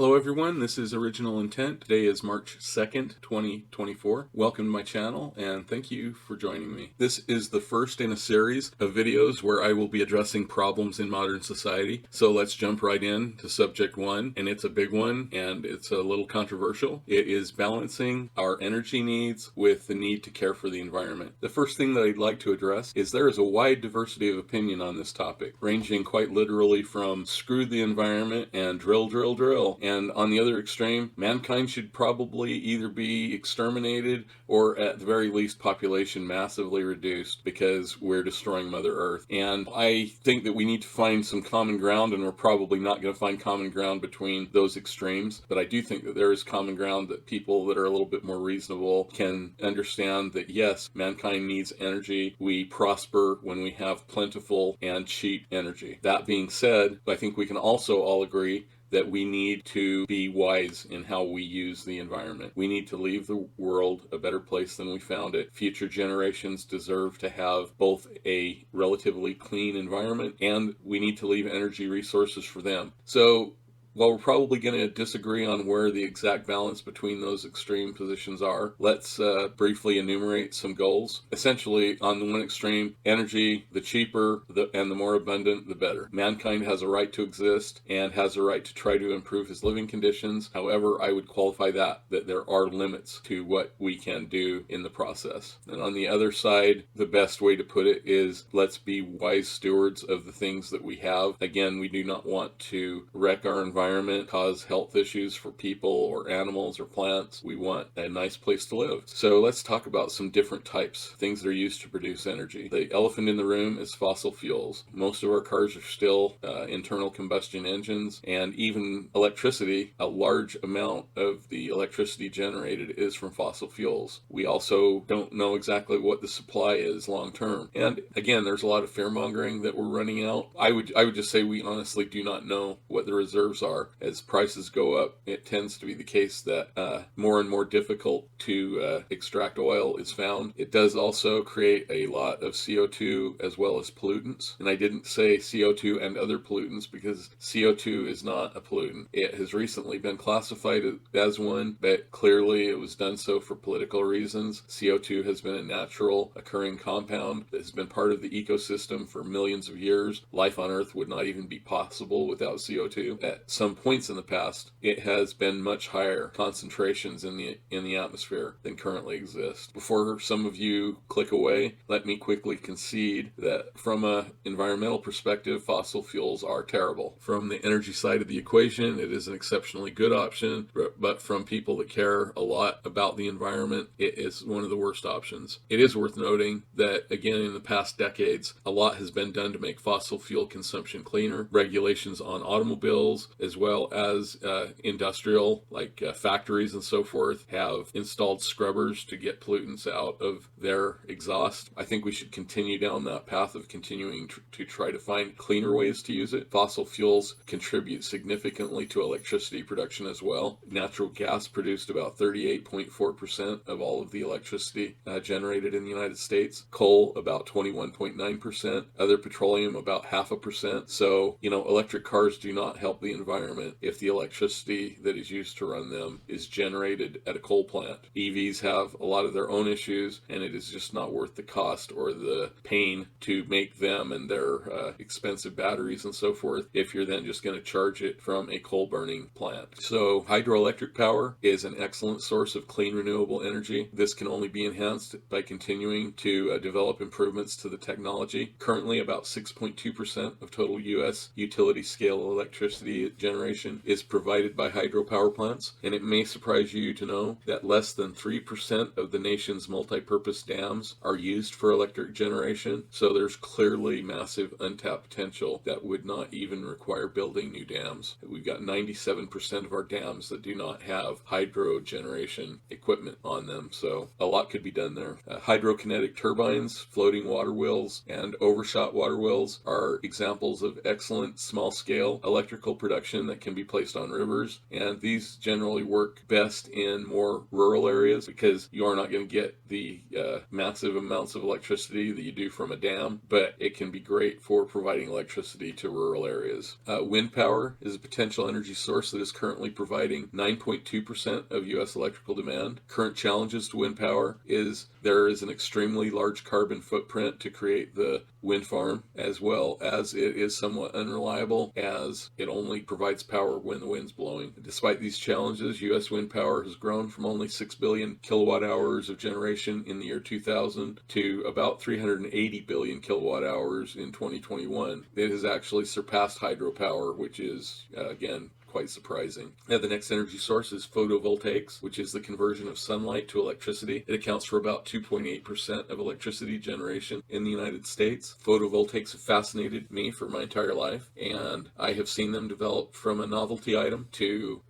Hello everyone, this is Original Intent. Today is March 2nd, 2024. Welcome to my channel and thank you for joining me. This is the first in a series of videos where I will be addressing problems in modern society. So let's jump right in to subject one, and it's a big one and it's a little controversial. It is balancing our energy needs with the need to care for the environment. The first thing that I'd like to address is there is a wide diversity of opinion on this topic, ranging quite literally from screw the environment and drill, drill, drill. And on the other extreme, mankind should probably either be exterminated or at the very least population massively reduced because we're destroying Mother Earth. And I think that we need to find some common ground, and we're probably not going to find common ground between those extremes. But I do think that there is common ground that people that are a little bit more reasonable can understand that yes, mankind needs energy. We prosper when we have plentiful and cheap energy. That being said, I think we can also all agree that we need to be wise in how we use the environment. We need to leave the world a better place than we found it. Future generations deserve to have both a relatively clean environment, and we need to leave energy resources for them. So while we're probably going to disagree on where the exact balance between those extreme positions are, let's briefly enumerate some goals. Essentially, on the one extreme, energy, the cheaper and the more abundant, the better. Mankind has a right to exist and has a right to try to improve his living conditions. However, I would qualify that there are limits to what we can do in the process. And on the other side, the best way to put it is let's be wise stewards of the things that we have. Again, we do not want to wreck our environment, cause health issues for people or animals or plants. We want a nice place to live. So let's talk about some different types, things that are used to produce energy. The elephant in the room is fossil fuels. Most of our cars are still internal combustion engines, and even electricity, a large amount of the electricity generated is from fossil fuels. We also don't know exactly what the supply is long term. And again, there's a lot of fear mongering that we're running out. I would just say we honestly do not know what the reserves are. As prices go up, it tends to be the case that more and more difficult to extract oil is found. It does also create a lot of CO2 as well as pollutants. And I didn't say CO2 and other pollutants because CO2 is not a pollutant. It has recently been classified as one, but clearly it was done so for political reasons. CO2 has been a natural occurring compound that has been part of the ecosystem for millions of years. Life on Earth would not even be possible without CO2. At some points in the past, it has been much higher concentrations in the atmosphere than currently exist. Before some of you click away, let me quickly concede that from an environmental perspective, fossil fuels are terrible. From the energy side of the equation, it is an exceptionally good option, but from people that care a lot about the environment, it is one of the worst options. It is worth noting that, again, in the past decades, a lot has been done to make fossil fuel consumption cleaner. Regulations on automobiles, as well as industrial, like factories and so forth, have installed scrubbers to get pollutants out of their exhaust. I think we should continue down that path of continuing to try to find cleaner ways to use it. Fossil fuels contribute significantly to electricity production as well. Natural gas produced about 38.4% of all of the electricity generated in the United States. Coal, about 21.9%. Other petroleum, about 0.5%. So, electric cars do not help the environment if the electricity that is used to run them is generated at a coal plant. EVs have a lot of their own issues, and it is just not worth the cost or the pain to make them and their expensive batteries and so forth if you're then just going to charge it from a coal burning plant. So hydroelectric power is an excellent source of clean renewable energy. This can only be enhanced by continuing to develop improvements to the technology. Currently, about 6.2% of total U.S. utility scale electricity generation is provided by hydropower plants, and it may surprise you to know that less than 3% of the nation's multi-purpose dams are used for electric generation. So there's clearly massive untapped potential that would not even require building new dams. We've got 97% of our dams that do not have hydro generation equipment on them, so a lot could be done there. Hydrokinetic turbines, floating water wheels, and overshot water wheels are examples of excellent small-scale electrical production irrigation that can be placed on rivers, and these generally work best in more rural areas because you are not going to get the massive amounts of electricity that you do from a dam, but it can be great for providing electricity to rural areas. Wind power is a potential energy source that is currently providing 9.2% of U.S. electrical demand. Current challenges to wind power is there is an extremely large carbon footprint to create the wind farm, as well as it is somewhat unreliable as it only provides power when the wind's blowing. Despite these challenges, U.S. wind power has grown from only 6 billion kilowatt hours of generation in the year 2000 to about 380 billion kilowatt hours in 2021. It has actually surpassed hydropower, which is, again, quite surprising. Now, the next energy source is photovoltaics, which is the conversion of sunlight to electricity. It accounts for about 2.8% of electricity generation in the United States. Photovoltaics have fascinated me for my entire life, and I have seen them develop from a novelty item to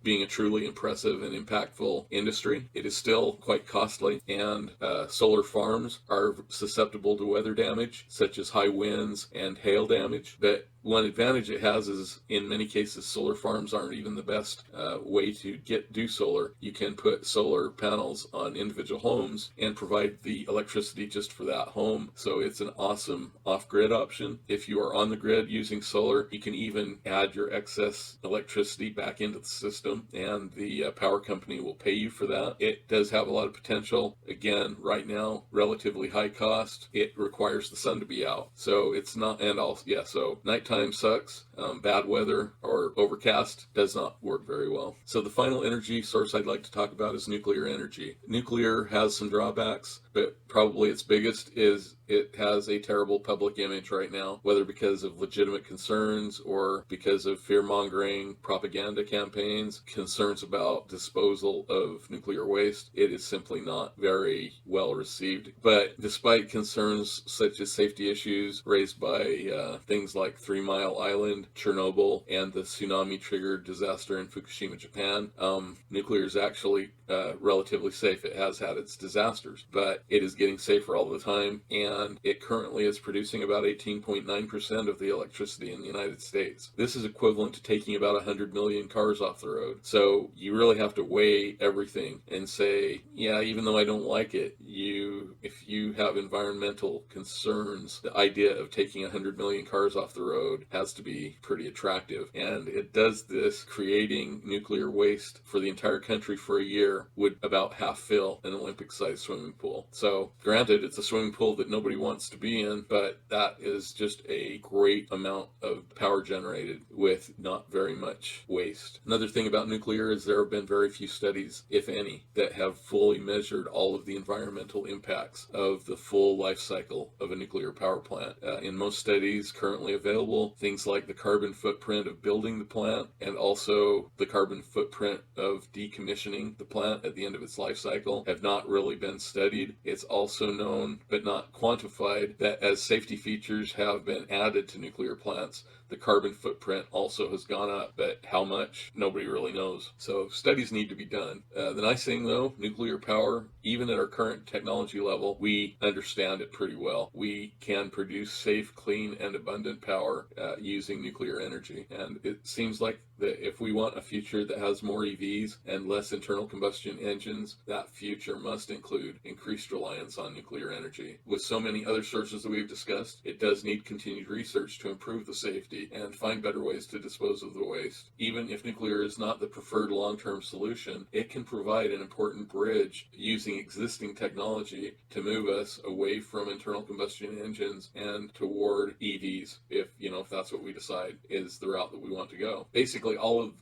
being a truly impressive and impactful industry. It is still quite costly, and solar farms are susceptible to weather damage, such as high winds and hail damage, but one advantage it has is, in many cases, solar farms aren't even the best way to do solar. You can put solar panels on individual homes and provide the electricity just for that home. So it's an awesome off-grid option. If you are on the grid using solar, you can even add your excess electricity back into the system, and the power company will pay you for that. It does have a lot of potential. Again, right now, relatively high cost. It requires the sun to be out. So it's not, and also, yeah, so nighttime sucks. Bad weather or overcast does not work very well. So the final energy source I'd like to talk about is nuclear energy. Nuclear has some drawbacks, but probably its biggest is it has a terrible public image right now, whether because of legitimate concerns or because of fear-mongering propaganda campaigns, concerns about disposal of nuclear waste. It is simply not very well received. But despite concerns such as safety issues raised by things like 3 Mile Island, Chernobyl, and the tsunami-triggered disaster in Fukushima, Japan, nuclear is actually relatively safe. It has had its disasters, but it is getting safer all the time, and it currently is producing about 18.9% of the electricity in the United States. This is equivalent to taking about 100 million cars off the road. So you really have to weigh everything and say, yeah, even though I don't like it, if you have environmental concerns, the idea of taking 100 million cars off the road has to be pretty attractive. And it does this, creating nuclear waste for the entire country for a year would about half fill an Olympic-sized swimming pool. So granted, it's a swimming pool that nobody wants to be in, but that is just a great amount of power generated with not very much waste. Another thing about nuclear is there have been very few studies, if any, that have fully measured all of the environmental impacts of the full life cycle of a nuclear power plant. In most studies currently available, things like the carbon footprint of building the plant and also the carbon footprint of decommissioning the plant at the end of its life cycle have not really been studied. It's also known, but not quantified, that as safety features have been added to nuclear plants, the carbon footprint also has gone up, but how much, nobody really knows. So studies need to be done. The nice thing though, nuclear power, even at our current technology level, we understand it pretty well. We can produce safe, clean, and abundant power using nuclear energy. And it seems like that if we want a future that has more EVs and less internal combustion engines, that future must include increased reliance on nuclear energy. With so many other sources that we've discussed, it does need continued research to improve the safety and find better ways to dispose of the waste. Even if nuclear is not the preferred long-term solution, it can provide an important bridge using existing technology to move us away from internal combustion engines and toward EVs, if that's what we decide is the route that we want to go. Basically,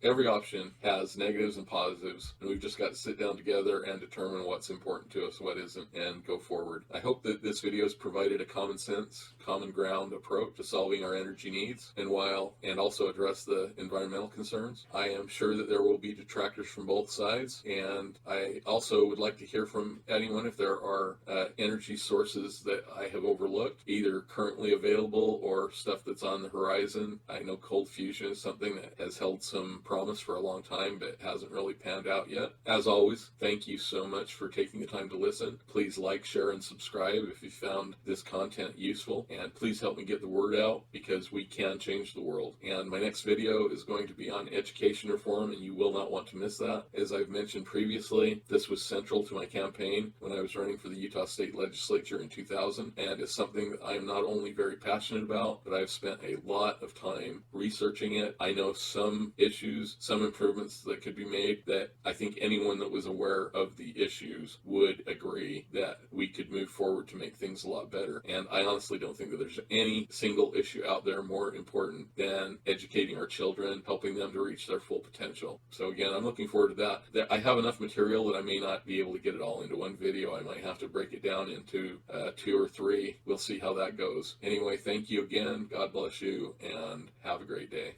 every option has negatives and positives, and we've just got to sit down together and determine what's important to us, what isn't, and go forward. I hope that this video has provided a common sense, common ground approach to solving our energy needs, and also address the environmental concerns. I am sure that there will be detractors from both sides, and I also would like to hear from anyone if there are energy sources that I have overlooked, either currently available or stuff that's on the horizon. I know cold fusion is something that has held some promise for a long time, but hasn't really panned out yet. As always, thank you so much for taking the time to listen. Please like, share, and subscribe if you found this content useful, and please help me get the word out, because we can change change the world. And my next video is going to be on education reform, and you will not want to miss that. As I've mentioned previously, this was central to my campaign when I was running for the Utah State Legislature in 2000, and it's something that I am not only very passionate about, but I've spent a lot of time researching it. I know some issues, some improvements that could be made that I think anyone that was aware of the issues would agree that we could move forward to make things a lot better. And I honestly don't think that there's any single issue out there more important than educating our children, helping them to reach their full potential. So again, I'm looking forward to that. I have enough material that I may not be able to get it all into one video. I might have to break it down into 2 or 3. We'll see how that goes. Anyway, thank you again. God bless you, and have a great day.